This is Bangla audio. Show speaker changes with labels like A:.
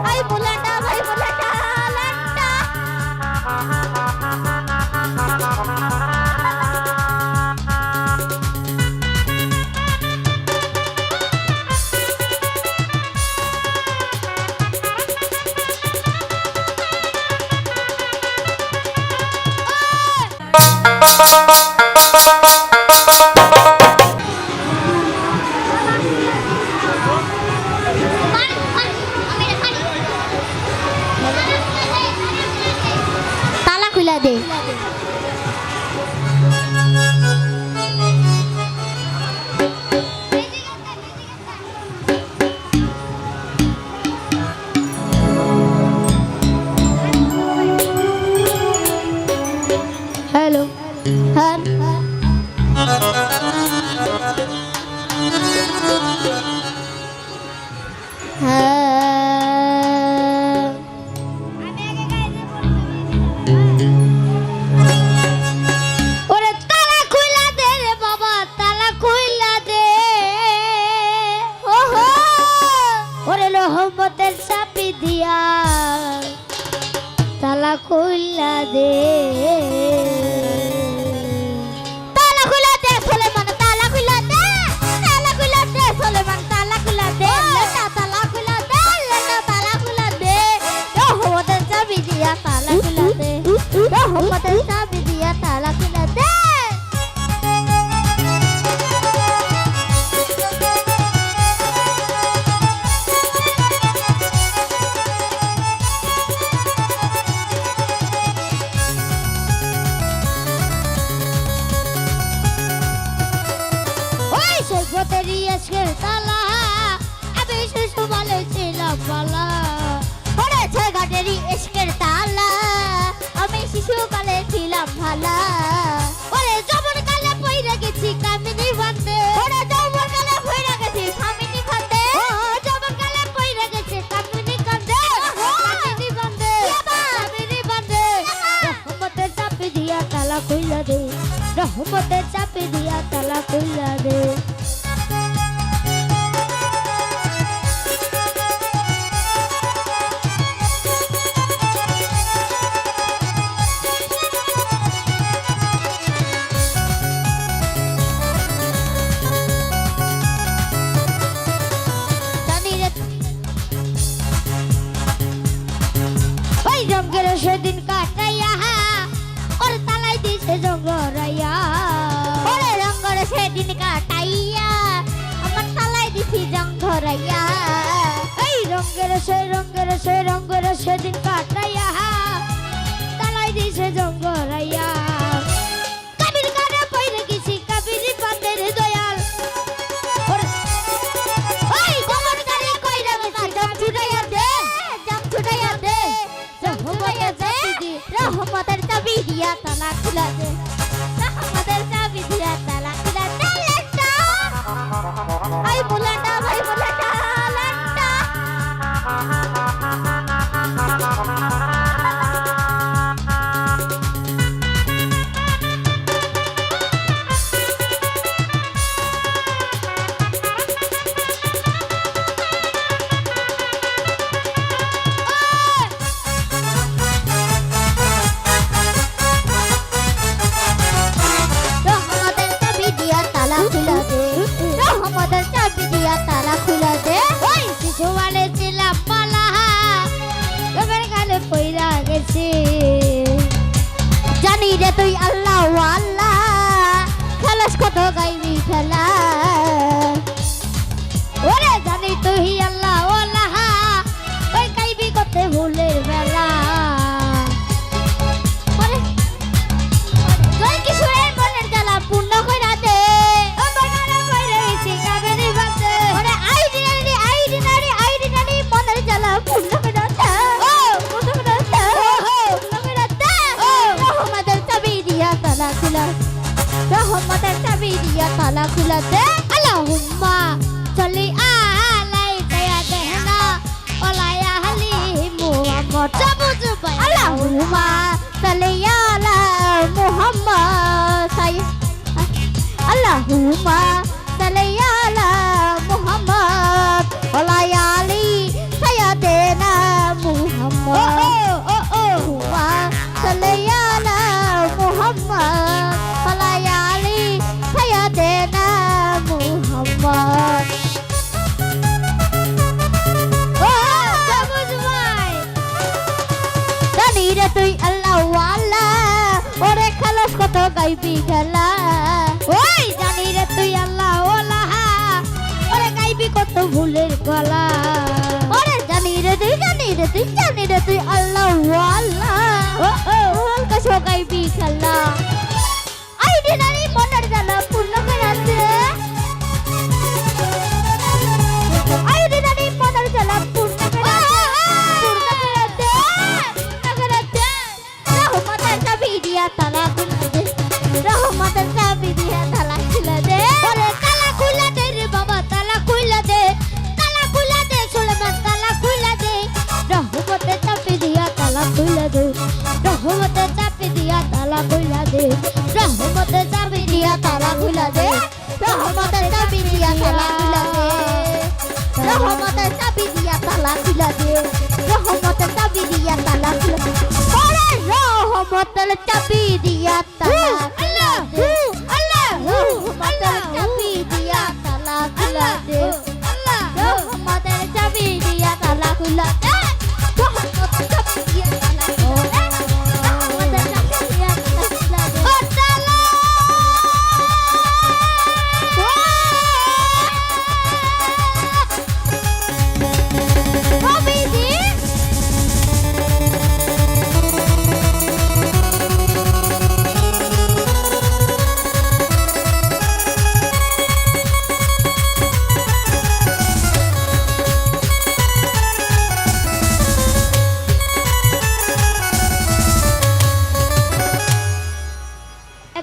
A: ভাই বুলেটা লাট্টা তালা খুলা দে। হ্যালো হ্যাঁ ওরে তালা খুইলা দে রে বাবা, তালা খুইলা দে। ওহো ওরে রহমতের চাবি দিয়া তালা খুইলা দে। তালা খুইলা দে সুলেমান, তালা খুইলা দে, তালা খুইলা দে সুলেমান, তালা খুইলা দে। লেটা তালা খুইলা দে, লেটা তালা খুইলা দে। রহমতের চাবি দিয়া তালা খুইলা দে, রহমতের চাবি দিয়া তালা খুইলা দে। ওই সৈকতেরই আজকের তালা, আমি শিশু বলে ছিলাম বালা। ওরে ছয়ঘাটেরই এসকের তালা, আমি শিশু কালে ছিলাম ভালা। ওরে যৌবন কালে পইরা গেছি কামিনী বান্ধে, ওরে যৌবন কালে পইরা গেছি কামিনী বান্ধে, যৌবন কালে পইরা গেছি কামিনী কান্দে, কামিনী বান্ধে, কামিনী বান্ধে। রহমতের চাপি দিয়া তালা খুইলা দে, রহমতের চাপি দিয়া তালা খুইলা দে। ওই জঙ্গের সেদিন কাটাইয়া ওর তালাই দিছে জঙ্গরাইয়া। ওরে রঙ্গর সেদিন কাটাইয়া আমার তালাই দিছি জঙ্গরাইয়া। এই রঙ্গের সেদিন কাটাইয়া তালাই দিছে জঙ্গরাইয়া। কাবির কানে পইরে গেছি কাবিরি বান্দের দয়াল। ওই গোবর গাড়ি কইরা গেছি জাম ছুটাইয়া দে, জাম ছুটাইয়া দে। রহমতের চাবি দিয়া তালা খুলা দে, রহমতের চাবি দিয়া তালা খুলা দে। লাট্টা ভাই বুলেটা লাট্টা রহমতের চাবি দিয়া তালা খুলা দে, রহমতের চাবি দিয়া তালা খুলা দে। ওই শিশু বলে ছিলাম বালা, এবার গালে পইরা গেছে। জানি রে তুই আল্লাহ আল্লাহ, খেলাস কত গাইবি খেলা। ওরে জানি তুই আল্লাহ আল্লাহ, ওই গাইবি কত ভুলের বেলা। জয় কিশোরের মনের জ্বালা পূর্ণ কইরা দে, ও বাগানে পইরা গেছি কাবেরী বাঁধে। ওরে আইডিনারি মনের জ্বালা পূর্ণ কইরা দে, ও পূর্ণ কইরা দে, পূর্ণ কইরা দে। রহমতের চাবি দিয়া তালা খুলা, রহমতের চাবি দিয়া তালা খুলা দে। আল্লাহুম্মা সাল্লি আলাইকা ইয়া দেহনা ওয়ালা আহলি মুহাম্মদ। আল্লাহুম্মা সাল্লি আলা মুহাম্মদ, আল্লাহুম্মা সাল্লি আলা মুহাম্মদ ওয়ালা আলি সাইয়্যিদিনা তুই আল্লাহ ওয়ালা ওরে খালাস কত গাইবি খেলা ওই জানি রে তুই আল্লাহ ওয়ালা ওরে গাইবি কত ভুলের গলা ওরে জানি রে তুই আল্লাহ ওয়ালা কত গাইবি খেলা আই দিনারি মনের জ্বালা পূর্ণ করে দে আই দিনারি মনের জ্বালা পূর্ণ করে দে রহমতের চাবি দিয়া তালা খুলে দে রহমতের চাবি দিয়া তালা খুলে দে ওরে তালা খুলে দে রে বাবা তালা খুলে দে সুলেমান তালা খুলে দে রহমতের চাবি দিয়া তালা খুলে দে রহমতের চাবি দিয়া তালা খুলে দে রহমতের চাবি দিয়া তালা খুলে দে রহমতের চাবি দিয়া তালা খুলে দে রহমতের চাবি দিয়া তালা খুলে দে রহমতের চাবি দিয়া তালা খুলে দে ওরে রহমতের চাবি দিয়া তালা খুলে দে রহমতের চাবি দিয়া তালা খুলে দে রহমতের চাবি দিয়া তালা খুলে দে